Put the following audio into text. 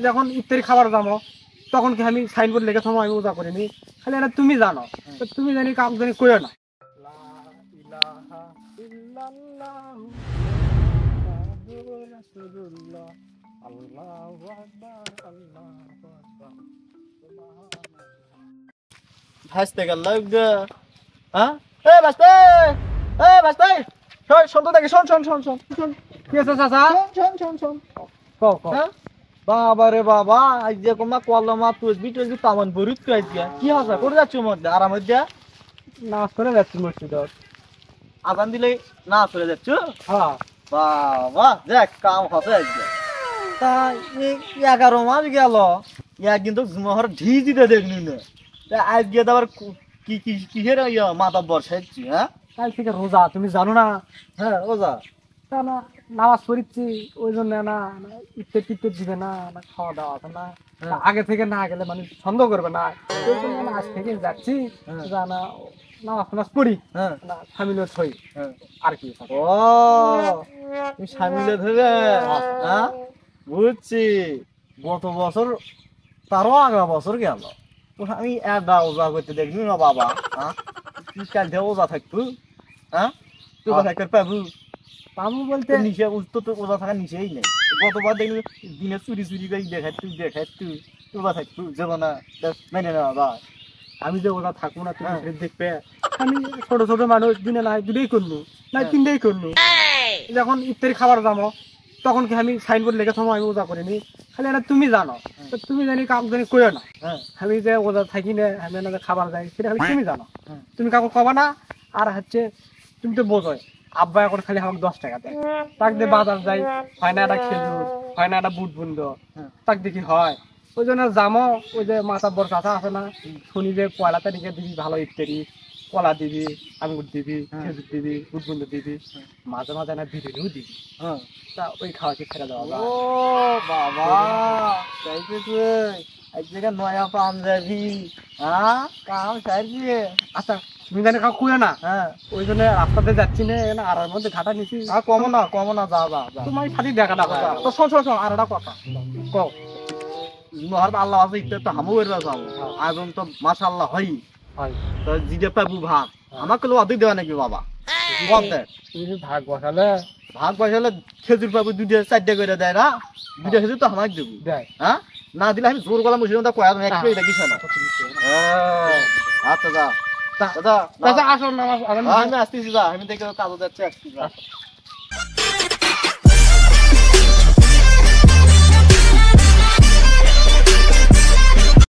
যখন ইফতারি খাবার যাবো তখন কি আমি সাইনবোর্ড লিখে থামো আমি ওজা করিনি খালি এটা তুমি জানো তো তুমি জানি কাম জানি কইও না ভাসতে গেল হ্যাঁ এ ভাসতে শোন তো দেখি শোন কি আছে চাচা শোন কও কও হ্যাঁ বাবা রে বাবা আজ যে কোমা কলমা তুসবি তামান বরিত কই দিয়া কি হসা করে যাচ্ছ মধ্যে আরাম দিয়া নামাজ করে যাচ্ছি মসজিদে আজান দিলে না চলে যাচ্ছ হ্যাঁ বাবা দেখ কাম হসে আজ তা 11 মাস গেল একদিন তো জুমহর ঢি দিতে দেখনি না তা আজ গিয়ে আবার কিসের মাথা বর্ষাচ্ছি হ্যাঁ কাল থেকে রোজা তুমি জানো না হ্যাঁ ওজা তা না নামাজ পড়িচ্ছি ওই জন্য না ইফতার দিবে না খাওয়া দাওয়া আছে না তা আগে থেকে না গেলে মানুষ সন্দেহ করবে না ওই জন্য না আজ থেকে যাচ্ছি যা না নামাজ পড়ি হ্যাঁ না সামিলত হই হ্যাঁ আর কি ও তুমি সামিলে ধরে হ্যাঁ বুঝছি গত বছর তারও আগা বছর গেল আমি একটা ওজা করতে দেখবি না বাবা হ্যাঁ কাল থেকে ওজা থাকবো হ্যাঁ তুই থাকতে পাবো পাবো বলতে নিচে তো ওজা থাকা নিচেই নেই গতবার দেখবি দিনে চুরি করে দেখাই তুই ওজা থাকবো যাবো না মেনে না বাবা আমি যে ওরা থাকবো না তুমি দেখবে আমি ছোট মানুষ দিনে না দুটোই করলো না তিনটেই করলো যখন ইফতারি খাবার যাবো তখন কি আমি সাইনবোর্ড লিখে থামো আমি ওজা করিনি খালি এটা তুমি জানো তো তুমি জানি কাম জানি কইও না আমি যে ওজা থাকি না আমি না খাবার যাই সেটা খালি তুমি জানো তুমি কাউকে কবা না আর হচ্ছে তুমি তো বোঝোই আব্বা এখন খালি আমাকে 10 টাকা দেয় তাক দিয়ে বাজার যাই হয় না একটা খেজুর হয় না একটা বুট বুন্দ তাক দেখি হয় ওই জন্য যামো ওই যে মাথা বড় চাচা আছে না শুনি যে 1 তারিখে দিবি ভালো ইফতারি কলা দিবি আঙ্গুর দিবি খেজুর দিবি বুট বুন্দ দিবি মাঝে মাঝে না বিরিয়ানিও দিবি তা ওই খাওয়াকে ছেড়ে দেওয়া ও বাবা তাইতে তুই এক জায়গা নয়া পাঞ্জাবি হ্যাঁ কাম সারবি আচ্ছা তুমি জানি কাউ কুয়ে না হ্যাঁ ওই জন্য রাস্তাতে যাচ্ছি না আর মধ্যে ঘাটা নিচ্ছি আর কমো না যা তোমার সাথে দেখাটা কথা তো শোন আর একটা কথা কও নহর আল্লাহ আছে ইতে তো হামু এর যাও আজন তো মাশাআল্লাহ হই তো জিদে পাবু ভাগ আমাকে লো অধিক দেওয়া নাকি বাবা বল দে তুমি ভাগ বসালে ভাগ বসালে খেজুর পাবু দুইটা চারটা করে দেয় না দুইটা খেজুর তো আমাকে দেবো দেয় হ্যাঁ না দিলে আমি জোর গলা মুসলিম কয়া তুমি একটু দেখিস না আচ্ছা যা দাদা চাচা আসো না আমি আসতেছি যা আমি দেখে কাজে যাচ্ছি আসতেছি